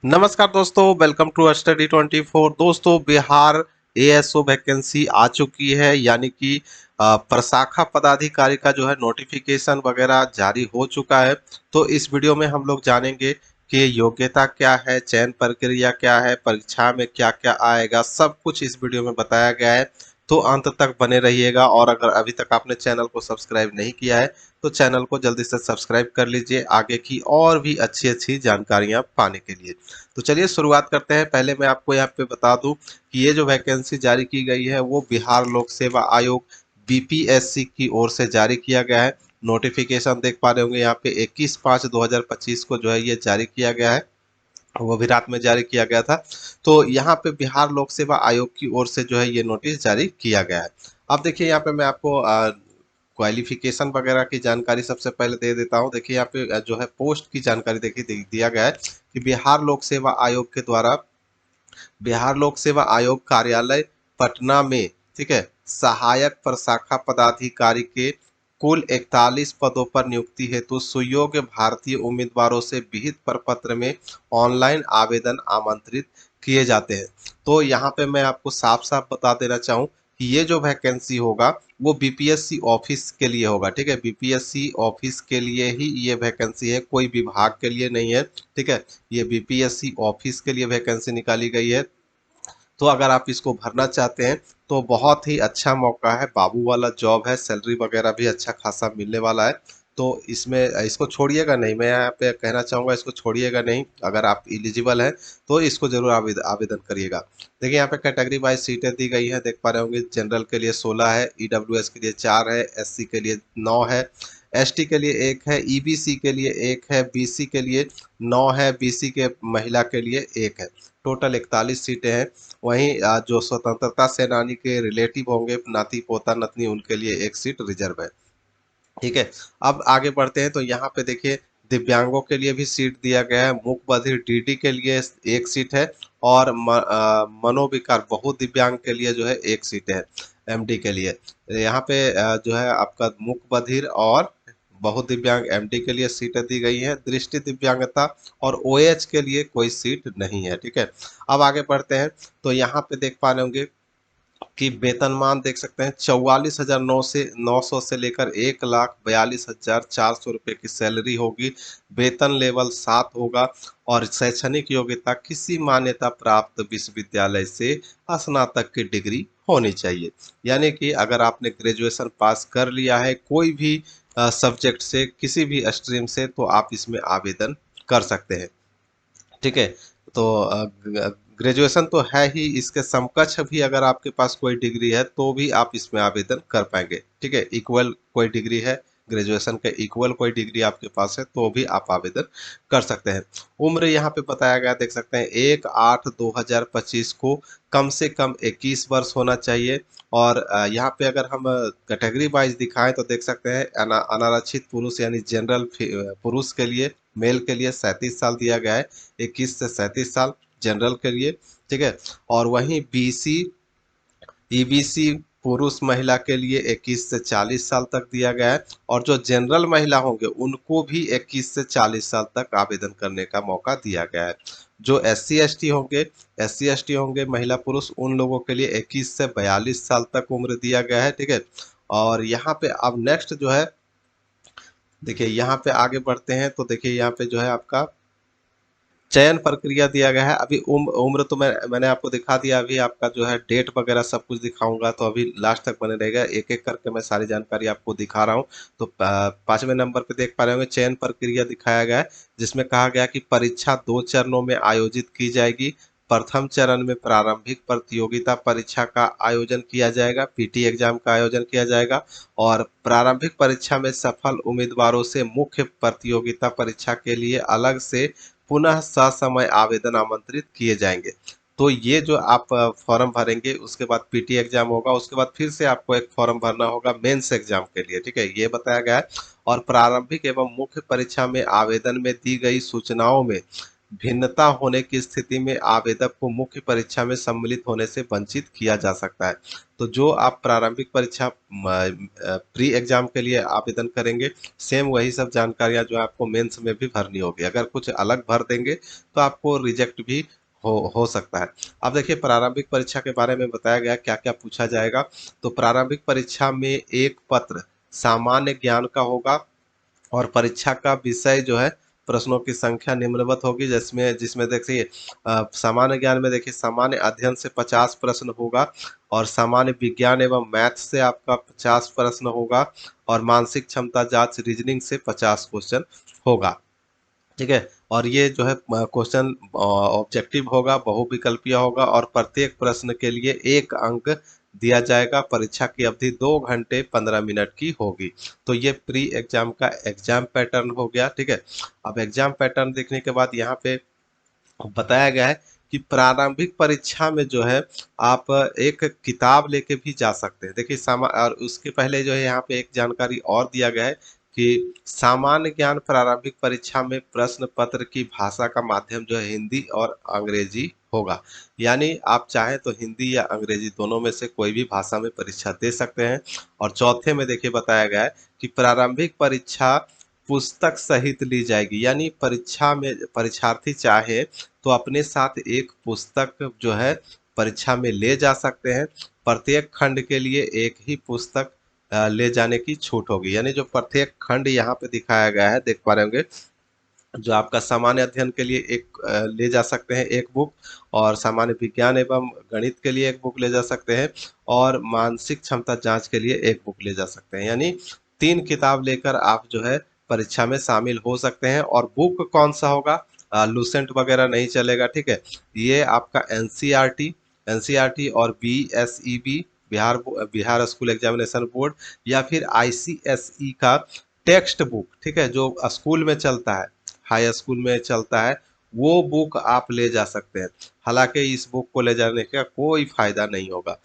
नमस्कार दोस्तों, welcome to study 24। दोस्तों, बिहार एएसओ वैकेंसी आ चुकी है, यानी कि प्रशाखा पदाधिकारी का जो है नोटिफिकेशन वगैरह जारी हो चुका है। तो इस वीडियो में हम लोग जानेंगे कि योग्यता क्या है, चयन प्रक्रिया क्या है, परीक्षा में क्या क्या आएगा, सब कुछ इस वीडियो में बताया गया है। तो अंत तक बने रहिएगा। और अगर अभी तक आपने चैनल को सब्सक्राइब नहीं किया है तो चैनल को जल्दी से सब्सक्राइब कर लीजिए, आगे की और भी अच्छी अच्छी जानकारियां पाने के लिए। तो चलिए शुरुआत करते हैं। पहले मैं आपको यहाँ पे बता दूं कि ये जो वैकेंसी जारी की गई है वो बिहार लोक सेवा आयोग बीपीएससी की ओर से जारी किया गया है। नोटिफिकेशन देख पा रहे होंगे यहाँ पे 21/5/2025 को जो है ये जारी किया गया है। वो भी रात में जारी किया गया था। तो यहाँ पे बिहार लोक सेवा आयोग की ओर से जो है ये नोटिस जारी किया गया है। अब देखिए यहाँ पे मैं आपको क्वालिफिकेशन वगैरह की जानकारी सबसे पहले दे देता हूँ। देखिए यहाँ पे जो है पोस्ट की जानकारी देखिए दिया गया है कि बिहार लोक सेवा आयोग के द्वारा बिहार लोक सेवा आयोग कार्यालय पटना में, ठीक है, सहायक प्रशाखा पदाधिकारी के कुल 41 पदों पर नियुक्ति हेतु सुयोग्य भारतीय उम्मीदवारों से विहित प्रपत्र में ऑनलाइन आवेदन आमंत्रित किए जाते हैं। तो यहाँ पे मैं आपको साफ साफ बता देना चाहूँ कि ये जो वैकेंसी होगा वो बीपीएससी ऑफिस के लिए होगा। ठीक है, बीपीएससी ऑफिस के लिए ही ये वैकेंसी है, कोई विभाग के लिए नहीं है। ठीक है, ये बीपीएससी ऑफिस के लिए वैकेंसी निकाली गई है। तो अगर आप इसको भरना चाहते हैं तो बहुत ही अच्छा मौका है, बाबू वाला जॉब है, सैलरी वगैरह भी अच्छा खासा मिलने वाला है। तो इसमें इसको छोड़िएगा नहीं, मैं यहाँ पे कहना चाहूँगा इसको छोड़िएगा नहीं। अगर आप एलिजिबल हैं तो इसको जरूर आवेदन करिएगा। देखिए यहाँ पे कैटेगरी वाइज सीटें दी गई हैं, देख पा रहे होंगे। जनरल के लिए 16 है, ईडब्ल्यूएस के लिए 4 है, एससी के लिए 9 है, एसटी के लिए 1 है, ईबीसी के लिए 1 है, बीसी के लिए 9 है, बीसी के महिला के लिए 1 है। टोटल 41 सीटें हैं। वहीं जो स्वतंत्रता सेनानी के रिलेटिव होंगे, नाती पोता नतनी, उनके लिए 1 सीट रिजर्व है। ठीक है, अब आगे बढ़ते हैं। तो यहाँ पे देखिए दिव्यांगों के लिए भी सीट दिया गया है। मूक बधिर डीडी के लिए 1 सीट है, और मनोविकार बहुदिव्यांग के लिए जो है 1 सीट है, एमडी के लिए। यहाँ पे जो है आपका मूक बधिर और बहुदिव्यांग एमडी के लिए सीटें दी गई हैं। दृष्टि दिव्यांगता और ओएच के लिए कोई सीट नहीं है। ठीक है, अब आगे बढ़ते हैं। तो यहाँ पे देख पा रहे होंगे कि वेतनमान देख सकते हैं, 44,900 से लेकर 1,42,400 रुपये की सैलरी होगी। वेतन लेवल 7 होगा, और शैक्षणिक योग्यता किसी मान्यता प्राप्त विश्वविद्यालय से स्नातक की डिग्री होनी चाहिए। यानी कि अगर आपने ग्रेजुएशन पास कर लिया है कोई भी सब्जेक्ट से, किसी भी स्ट्रीम से, तो आप इसमें आवेदन कर सकते हैं। ठीक है, तो ग्रेजुएशन तो है ही, इसके समकक्ष भी अगर आपके पास कोई डिग्री है तो भी आप इसमें आवेदन कर पाएंगे। ठीक है, इक्वल कोई डिग्री है, ग्रेजुएशन के इक्वल कोई डिग्री आपके पास है तो भी आप आवेदन कर सकते हैं। उम्र यहाँ पे बताया गया, देख सकते हैं, 1/8/2025 को कम से कम 21 वर्ष होना चाहिए। और यहाँ पे अगर हम कैटेगरी वाइज दिखाएं तो देख सकते हैं अनारक्षित पुरुष यानी जनरल पुरुष के लिए, मेल के लिए 37 साल दिया गया है, 21 से 37 साल जनरल के लिए। ठीक है, और वहीं बीसी ईबीसी पुरुष महिला के लिए 21 से 40 साल तक दिया गया है, और जो जनरल महिला होंगे उनको भी 21 से 40 साल तक आवेदन करने का मौका दिया गया है। जो एससी एसटी होंगे महिला पुरुष, उन लोगों के लिए 21 से 42 साल तक उम्र दिया गया है। ठीक है, और यहाँ पे अब नेक्स्ट जो है, देखिए यहाँ पे आगे बढ़ते हैं। तो देखिए यहाँ पे जो है आपका चयन प्रक्रिया दिया गया है। अभी उम्र तो मैंने आपको दिखा दिया। अभी आपका जो है डेट वगैरह सब कुछ दिखाऊंगा, तो अभी लास्ट तक बने रहेगा। एक एक करके मैं सारी जानकारी आपको दिखा रहा हूँ। तो 5वें नंबर पे देख पा रहे होंगे चयन प्रक्रिया दिखाया गया है, जिसमें कहा गया कि परीक्षा 2 चरणों में आयोजित की जाएगी। प्रथम चरण में प्रारंभिक प्रतियोगिता परीक्षा का आयोजन किया जाएगा, पीटी एग्जाम का आयोजन किया जाएगा। और प्रारंभिक परीक्षा में सफल उम्मीदवारों से मुख्य प्रतियोगिता परीक्षा के लिए अलग से पुनः ससमय आवेदन आमंत्रित किए जाएंगे। तो ये जो आप फॉर्म भरेंगे, उसके बाद पीटी एग्जाम होगा, उसके बाद फिर से आपको एक फॉर्म भरना होगा मेंस एग्जाम के लिए। ठीक है, ये बताया गया है। और प्रारंभिक एवं मुख्य परीक्षा में आवेदन में दी गई सूचनाओं में भिन्नता होने की स्थिति में आवेदक को मुख्य परीक्षा में सम्मिलित होने से वंचित किया जा सकता है। तो जो आप प्रारंभिक परीक्षा प्री एग्जाम के लिए आवेदन करेंगे, सेम वही सब जानकारियां जो आपको मेंस में भी भरनी होगी। अगर कुछ अलग भर देंगे तो आपको रिजेक्ट भी हो सकता है। अब देखिए प्रारंभिक परीक्षा के बारे में बताया गया क्या क्या पूछा जाएगा। तो प्रारंभिक परीक्षा में एक पत्र सामान्य ज्ञान का होगा और परीक्षा का विषय जो है प्रश्नों की संख्या निम्नवत होगी, जिसमें जिसमें देखिए सामान्य ज्ञान में देखिए सामान्य अध्ययन से 50 प्रश्न होगा और सामान्य विज्ञान एवं मैथ से आपका 50 प्रश्न होगा और मानसिक क्षमता जांच रीजनिंग से 50 क्वेश्चन होगा। ठीक है। और ये जो है क्वेश्चन ऑब्जेक्टिव होगा, बहुविकल्पीय होगा और प्रत्येक प्रश्न के लिए 1 अंक दिया जाएगा। परीक्षा की अवधि 2 घंटे 15 मिनट की होगी। तो ये प्री एग्जाम का एग्जाम पैटर्न हो गया। ठीक है। अब एग्जाम पैटर्न देखने के बाद यहाँ पे बताया गया है कि प्रारंभिक परीक्षा में जो है आप एक किताब लेके भी जा सकते हैं। देखिए और उसके पहले जो है यहाँ पे एक जानकारी और दिया गया है कि सामान्य ज्ञान प्रारंभिक परीक्षा में प्रश्न पत्र की भाषा का माध्यम जो है हिंदी और अंग्रेजी होगा। यानी आप चाहें तो हिंदी या अंग्रेजी दोनों में से कोई भी भाषा में परीक्षा दे सकते हैं। और चौथे में देखिए बताया गया है कि प्रारंभिक परीक्षा पुस्तक सहित ली जाएगी। यानी परीक्षा में परीक्षार्थी चाहे तो अपने साथ एक पुस्तक जो है परीक्षा में ले जा सकते हैं। प्रत्येक खंड के लिए एक ही पुस्तक ले जाने की छूट होगी। यानी जो प्रत्येक खंड यहाँ पे दिखाया गया है देख पा रहे होंगे, जो आपका सामान्य अध्ययन के लिए एक ले जा सकते हैं एक बुक, और सामान्य विज्ञान एवं गणित के लिए एक बुक ले जा सकते हैं, और मानसिक क्षमता जांच के लिए एक बुक ले जा सकते हैं। यानी 3 किताब लेकर आप जो है परीक्षा में शामिल हो सकते हैं। और बुक कौन सा होगा, लूसेंट वगैरह नहीं चलेगा। ठीक है। ये आपका एनसीईआरटी और BSEB Bihar school examination board या फिर आईसीएसई का टेक्स्ट बुक, ठीक है, जो स्कूल में चलता है, हाई स्कूल में चलता है, वो बुक आप ले जा सकते हैं। हालांकि इस बुक को ले जाने का कोई फायदा नहीं होगा।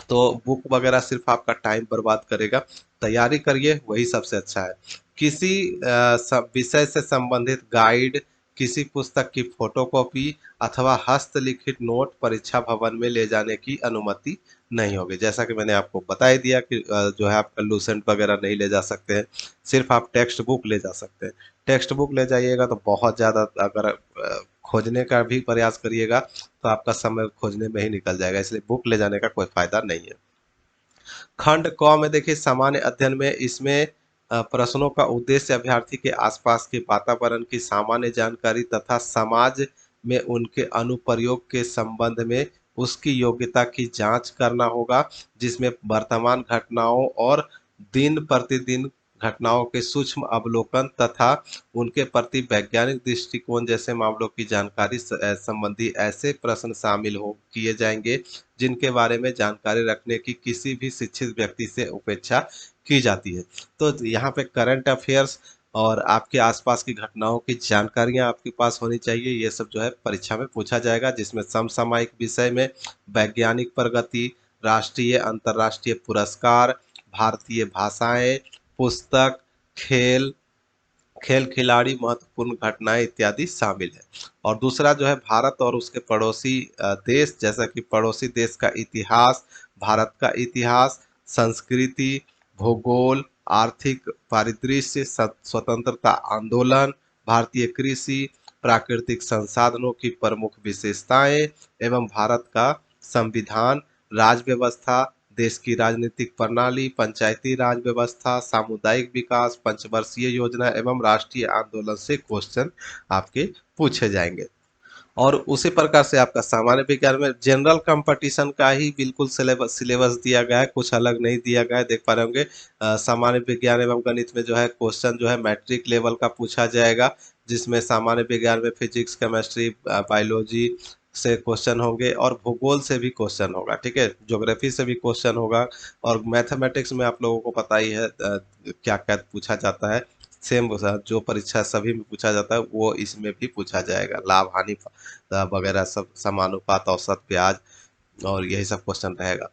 तो बुक वगैरह सिर्फ आपका टाइम बर्बाद करेगा। तैयारी करिए, वही सबसे अच्छा है। किसी विषय से संबंधित गाइड, किसी पुस्तक की फोटोकॉपी अथवा हस्तलिखित नोट परीक्षा भवन में ले जाने की अनुमति नहीं होगी। जैसा कि मैंने आपको बता ही दिया कि जो है आप लूसेंट वगैरह नहीं ले जा सकते हैं, सिर्फ आप टेक्स्ट बुक ले जा सकते हैं। टेक्स्ट बुक ले जाइएगा तो बहुत ज़्यादा, अगर खोजने का भी प्रयास करिएगा तो आपका समय खोजने में ही निकल जाएगा, इसलिए बुक ले जाने का कोई फायदा नहीं है। खंड क में देखिए सामान्य अध्ययन में इसमें प्रश्नों का उद्देश्य अभ्यर्थी के आसपास के वातावरण की सामान्य जानकारी तथा समाज में उनके अनुप्रयोग के संबंध में उसकी योग्यता की जांच करना होगा, जिसमें वर्तमान घटनाओं और दिन प्रतिदिन घटनाओं के सूक्ष्म अवलोकन तथा उनके प्रति वैज्ञानिक दृष्टिकोण जैसे मामलों की जानकारी संबंधी ऐसे प्रश्न शामिल हो किए जाएंगे जिनके बारे में जानकारी रखने की किसी भी शिक्षित व्यक्ति से अपेक्षा की जाती है। तो यहाँ पे करंट अफेयर्स और आपके आसपास की घटनाओं की जानकारियां आपके पास होनी चाहिए। ये सब जो है परीक्षा में पूछा जाएगा, जिसमें समसामयिक विषय में वैज्ञानिक प्रगति, राष्ट्रीय अंतर्राष्ट्रीय पुरस्कार, भारतीय भाषाएं, पुस्तक, खेल, खेल खिलाड़ी, महत्वपूर्ण घटनाएं इत्यादि शामिल है। और दूसरा जो है भारत और उसके पड़ोसी देश, जैसा कि पड़ोसी देश का इतिहास, भारत का इतिहास, संस्कृति, भूगोल, आर्थिक परिदृश्य, स्वतंत्रता आंदोलन, भारतीय कृषि, प्राकृतिक संसाधनों की प्रमुख विशेषताएं एवं भारत का संविधान, राज्य व्यवस्था, देश की राजनीतिक प्रणाली, पंचायती राज व्यवस्था, सामुदायिक विकास, पंचवर्षीय योजना एवं राष्ट्रीय आंदोलन से क्वेश्चन आपके पूछे जाएंगे। और उसी प्रकार से आपका सामान्य विज्ञान में जनरल कंपटीशन का ही बिल्कुल सिलेबस सिलेबस दिया गया है, कुछ अलग नहीं दिया गया है। देख पा रहे होंगे सामान्य विज्ञान एवं गणित में जो है क्वेश्चन जो है मैट्रिक लेवल का पूछा जाएगा, जिसमें सामान्य विज्ञान में फिजिक्स, केमिस्ट्री, बायोलॉजी से क्वेश्चन होंगे और भूगोल से भी क्वेश्चन होगा। ठीक है। ज्योग्राफी से भी क्वेश्चन होगा। और मैथमेटिक्स में आप लोगों को पता ही है क्या क्या पूछा जाता है। सेम जो परीक्षा सभी में पूछा जाता है वो इसमें भी पूछा जाएगा। लाभ हानि वगैरह सब, समानुपात, औसत, ब्याज, और यही सब क्वेश्चन रहेगा।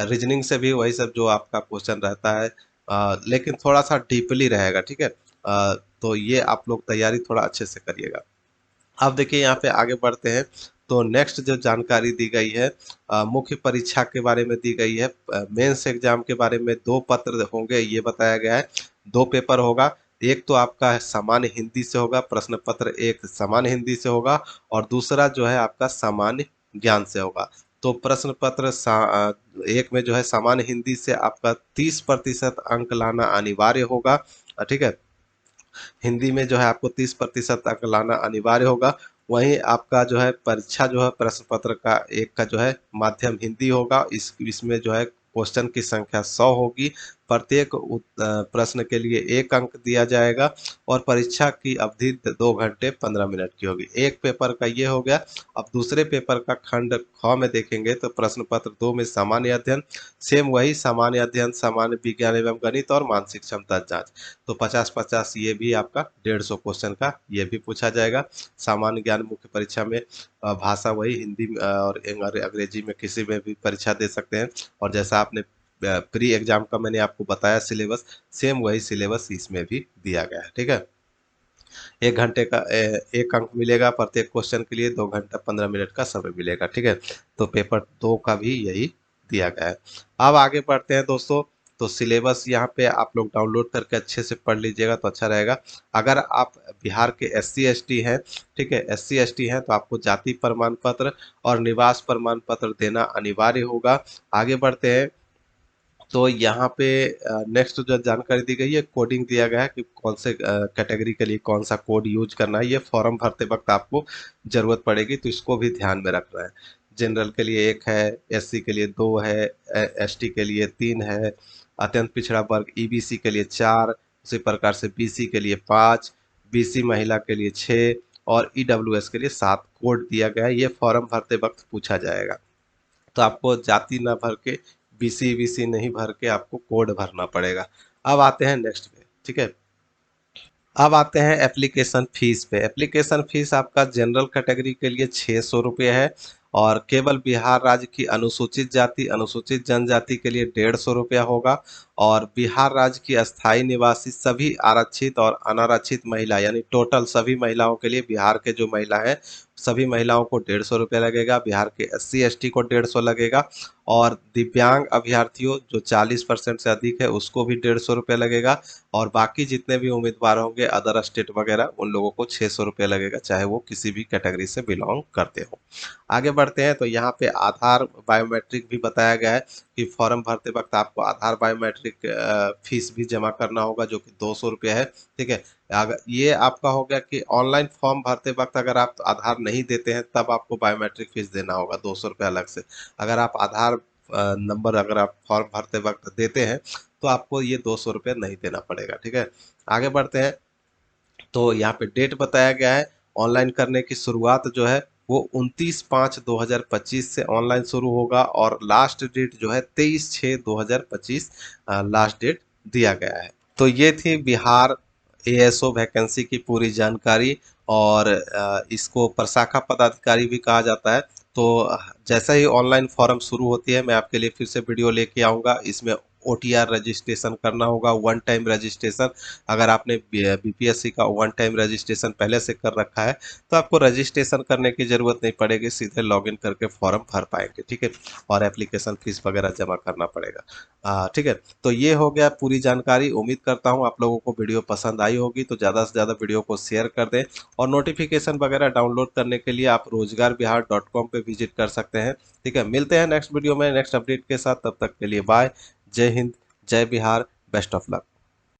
रीजनिंग से भी वही सब जो आपका क्वेश्चन रहता है, लेकिन थोड़ा सा डीपली रहेगा। ठीक है। तो ये आप लोग तैयारी थोड़ा अच्छे से करिएगा। अब देखिए यहाँ पे आगे बढ़ते हैं। तो नेक्स्ट जो जानकारी दी गई है, मुख्य परीक्षा के बारे में दी गई है। मेंस एग्जाम के बारे में दो पत्र होंगे ये बताया गया है। दो पेपर होगा, एक तो आपका सामान्य हिंदी से होगा, प्रश्न पत्र एक सामान्य हिंदी से होगा, और दूसरा जो है आपका सामान्य ज्ञान से होगा। तो प्रश्न पत्र एक में जो है सामान्य हिंदी से आपका 30% अंक लाना अनिवार्य होगा। ठीक है, हिंदी में जो है आपको 30% अंक लाना अनिवार्य होगा। वहीं आपका जो है परीक्षा जो है प्रश्न पत्र का एक का जो है माध्यम हिंदी होगा। इसमें जो है क्वेश्चन की संख्या 100 होगी। प्रत्येक प्रश्न के लिए 1 अंक दिया जाएगा, और परीक्षा की अवधि 2 घंटे 15 मिनट की होगी। एक पेपर का ये हो गया। अब दूसरे पेपर का खंड ख में देखेंगे तो प्रश्न पत्र 2 में सामान्य अध्ययन, सेम वही सामान्य अध्ययन, सामान्य विज्ञान एवं गणित और मानसिक क्षमता जांच। तो 50-50 ये भी आपका 150 क्वेश्चन का ये भी पूछा जाएगा। सामान्य ज्ञान मुख्य परीक्षा में भाषा वही हिंदी और अंग्रेजी में किसी में भी परीक्षा दे सकते हैं। और जैसा आपने प्री एग्जाम का मैंने आपको बताया सिलेबस, सेम वही सिलेबस इसमें भी दिया गया है। ठीक है, 1 घंटे का 1 अंक मिलेगा प्रत्येक क्वेश्चन के लिए, 2 घंटा 15 मिनट का समय मिलेगा। ठीक है, तो पेपर 2 का भी यही दिया गया है। अब आगे बढ़ते हैं दोस्तों। तो सिलेबस यहाँ पे आप लोग डाउनलोड करके अच्छे से पढ़ लीजिएगा तो अच्छा रहेगा। अगर आप बिहार के SC ST हैं, ठीक है, SC ST हैं, तो आपको जाति प्रमाण पत्र और निवास प्रमाण पत्र देना अनिवार्य होगा। आगे बढ़ते हैं। तो यहाँ पे नेक्स्ट जो जानकारी दी गई है, कोडिंग दिया गया है कि कौन से कैटेगरी के लिए कौन सा कोड यूज करना है। ये फॉर्म भरते वक्त आपको जरूरत पड़ेगी, तो इसको भी ध्यान में रखना है। जनरल के लिए 1 है, SC के लिए 2 है, ST के लिए 3 है, अत्यंत पिछड़ा वर्ग EBC के लिए 4, उसी प्रकार से BC के लिए 5, BC महिला के लिए 6 और EWS के लिए 7 कोड दिया गया है। ये फॉर्म भरते वक्त पूछा जाएगा। तो आपको जाति ना भर के, BC नहीं भर के आपको कोड भरना पड़ेगा। अब आते हैं नेक्स्ट पे। ठीक है, अब आते हैं एप्लीकेशन फीस पे। एप्लीकेशन फीस आपका जनरल कैटेगरी के लिए 600 रुपये है, और केवल बिहार राज्य की अनुसूचित जाति अनुसूचित जनजाति के लिए 150 रुपया होगा। और बिहार राज्य की अस्थायी निवासी सभी आरक्षित और अनारक्षित महिला, यानी टोटल सभी महिलाओं के लिए, बिहार के जो महिला है सभी महिलाओं को 150 रुपया लगेगा। बिहार के SC ST को 150 लगेगा। और दिव्यांग अभ्यर्थियों जो 40% से अधिक है उसको भी 150 रुपया लगेगा। और बाकी जितने भी उम्मीदवार होंगे अदर स्टेट वगैरह, उन लोगों को 600 रुपये लगेगा, चाहे वो किसी भी कैटेगरी से बिलोंग करते हो। आगे बढ़ते हैं। तो यहाँ पे आधार बायोमेट्रिक भी बताया गया है कि फॉर्म भरते वक्त आपको आधार बायोमेट्रिक फीस भी जमा करना होगा, जो कि 200 रुपये है। ठीक है, अगर ये आपका हो गया कि ऑनलाइन फॉर्म भरते वक्त अगर आप आधार नहीं देते हैं तब आपको बायोमेट्रिक फीस देना होगा 200 रुपये अलग से। अगर आप आधार नंबर अगर आप फॉर्म भरते वक्त देते हैं तो आपको ये 200 रुपये नहीं देना पड़ेगा। ठीक है, आगे बढ़ते हैं। तो यहाँ पे डेट बताया गया है। ऑनलाइन करने की शुरुआत जो है वो 29/5/2025 से ऑनलाइन शुरू होगा, और लास्ट डेट जो है 23/6/2025 लास्ट डेट दिया गया है। तो ये थी बिहार ASO वैकेंसी की पूरी जानकारी। और इसको प्रशाखा पदाधिकारी भी कहा जाता है। तो जैसा ही ऑनलाइन फॉर्म शुरू होती है मैं आपके लिए फिर से वीडियो लेके आऊँगा। इसमें OTR रजिस्ट्रेशन करना होगा, 1 टाइम रजिस्ट्रेशन। अगर आपने BPSC का 1 टाइम रजिस्ट्रेशन पहले से कर रखा है तो आपको रजिस्ट्रेशन करने की ज़रूरत नहीं पड़ेगी, सीधे लॉगिन करके फॉर्म भर पाएंगे। ठीक है, और एप्लीकेशन फीस वगैरह जमा करना पड़ेगा। ठीक है, तो ये हो गया पूरी जानकारी। उम्मीद करता हूँ आप लोगों को वीडियो पसंद आई होगी, तो ज़्यादा से ज़्यादा वीडियो को शेयर कर दें। और नोटिफिकेशन वगैरह डाउनलोड करने के लिए आप rozgarbihar.com पे विजिट कर सकते हैं। ठीक है, मिलते हैं नेक्स्ट वीडियो में नेक्स्ट अपडेट के साथ। तब तक के लिए बाय। जय हिंद, जय बिहार, बेस्ट ऑफ लक।